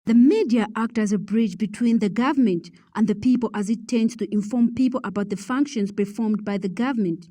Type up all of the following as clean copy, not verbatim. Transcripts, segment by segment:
The media act as a bridge between the government and the people as it tends to inform people about the functions performed by the government.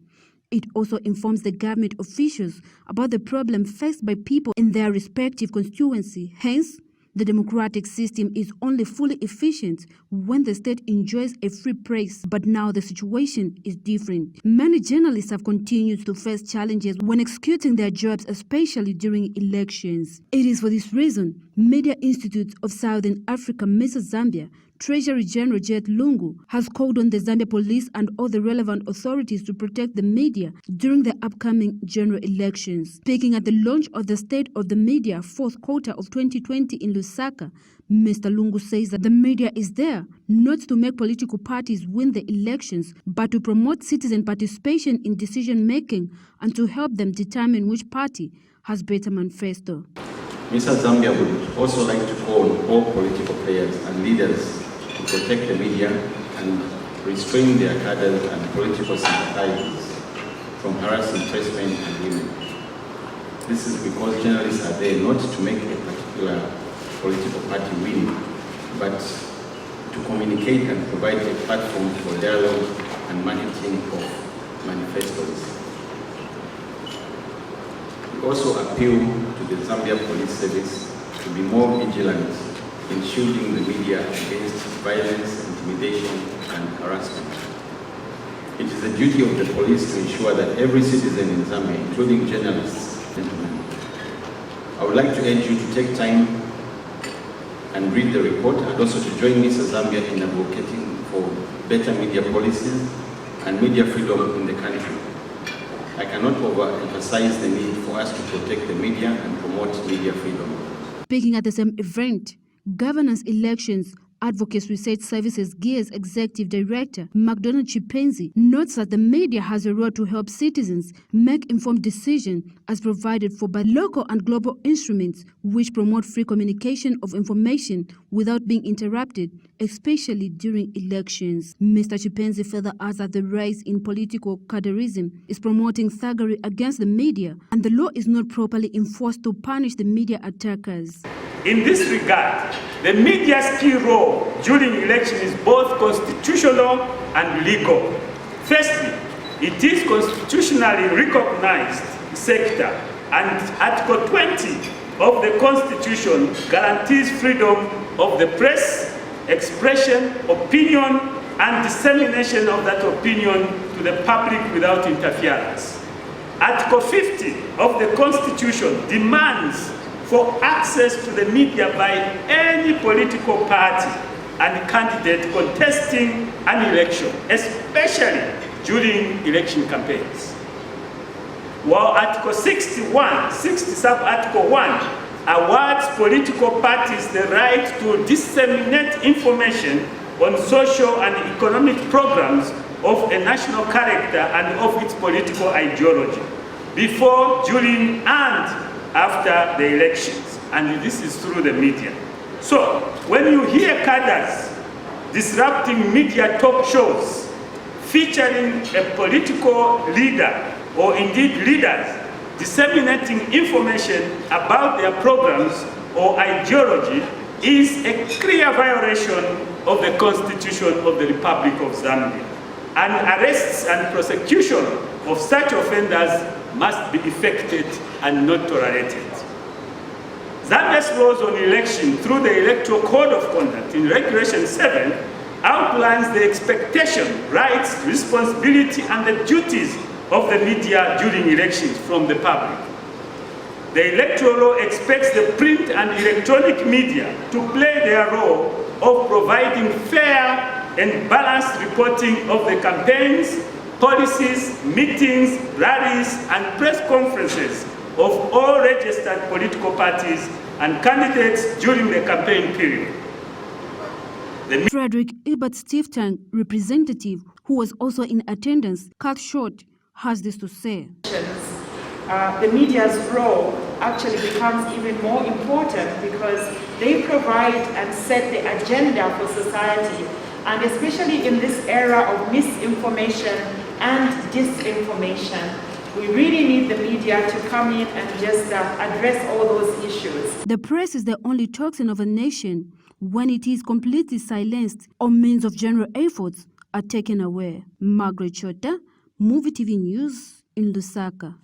It also informs the government officials about the problem faced by people in their respective constituency. Hence, the democratic system is only fully efficient when the state enjoys a free press. But now the situation is different. Many journalists have continued to face challenges when executing their jobs, especially during elections. It is for this reason Media Institute of Southern Africa, MISA Zambia, Treasury General Jet Lungu has called on the Zambia police and all the relevant authorities to protect the media during the upcoming general elections. Speaking at the launch of the State of the Media fourth quarter of 2020 in Lusaka, Mr. Lungu says that the media is there not to make political parties win the elections, but to promote citizen participation in decision-making and to help them determine which party has better manifesto. MISA Zambia would also like to call on all political players and leaders to protect the media and restrain their cadres and political sympathizers from harassing pressmen and women. This is because journalists are there not to make a particular political party win, but to communicate and provide a platform for dialogue and marketing of manifestos. We also appeal to the Zambia Police Service to be more vigilant in shielding the media against violence, intimidation, and harassment. It is the duty of the police to ensure that every citizen in Zambia, including journalists, gentlemen, I would like to urge you to take time and read the report, and also to join MISA Zambia in advocating for better media policies and media freedom in the country. I cannot overemphasize the need for us to protect the media and promote media freedom. Speaking at the same event, Governance Elections Advocates Research Services GEAR's Executive Director, McDonald Chipenzi, notes that the media has a role to help citizens make informed decisions as provided for by local and global instruments which promote free communication of information without being interrupted, especially during elections. Mr. Chipenzi further adds that the rise in political cadreism is promoting thuggery against the media, and the law is not properly enforced to punish the media attackers. In this regard, the media's key role during election is both constitutional and legal. Firstly, it is constitutionally recognized sector, and Article 20 of the Constitution guarantees freedom of the press, expression, opinion, and dissemination of that opinion to the public without interference. Article 50 of the Constitution demands for access to the media by any political party and candidate contesting an election, especially during election campaigns. While Article 61, sub-Article 1, awards political parties the right to disseminate information on social and economic programs of a national character and of its political ideology, before, during, and after the elections, and this is through the media. So, when you hear cadres disrupting media talk shows featuring a political leader or indeed leaders disseminating information about their programs or ideology, is a clear violation of the Constitution of the Republic of Zambia, and arrests and prosecution of such offenders must be effected and not tolerated. Zambia's laws on election through the Electoral Code of Conduct in Regulation 7 outlines the expectation, rights, responsibility, and the duties of the media during elections from the public. The electoral law expects the print and electronic media to play their role of providing fair and balanced reporting of the campaigns, policies, meetings, rallies, and press conferences of all registered political parties and candidates during the campaign period. Frederick Ebert Stiftang, representative who was also in attendance, cut short, has this to say. The media's role actually becomes even more important because they provide and set the agenda for society, and especially in this era of misinformation and disinformation, We really need the media to come in and just address all those issues. The press is the only toxin of a nation when it is completely silenced or means of general efforts are taken away. Margaret Chota, Movie TV News in Lusaka.